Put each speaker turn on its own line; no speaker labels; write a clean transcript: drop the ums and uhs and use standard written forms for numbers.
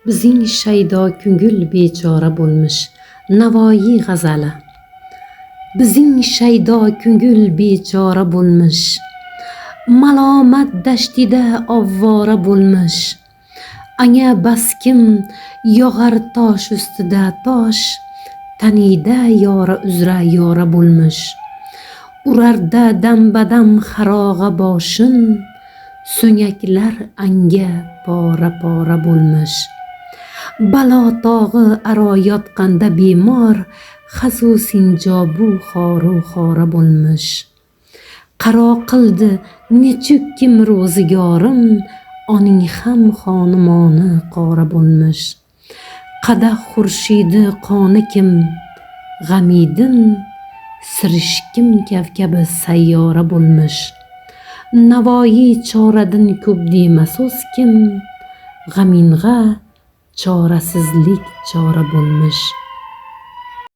Bizning shaydo ko'ngil bechora bo'lmish. Navoiy g'azali. Bizning shaydo ko'ngil bechora bo'lmish. Malomat dashtida ovvora bo'lmish. Anga baskim yog'ar tosh ustida tosh, tanida yora uzra yora bo'lmish. Urarda dam-badam xarog'a boshin, so'ngaklar anga pora-pora bo'lmish. Balo tog'i aro yotqanda bemor, xazu sinjobu xoru xora bo'lmish. Qaro qildi nechuk kim ro'zigorim, oning ham xonimoni qora bo'lmish. Qadah xurshidi qoni kim, g'amidin sirishkim kavkabi sayyora bo'lmish. Navoiy choradin ko'p dema so'z kim, g'aming'a chorasizlik chora bo'lmish.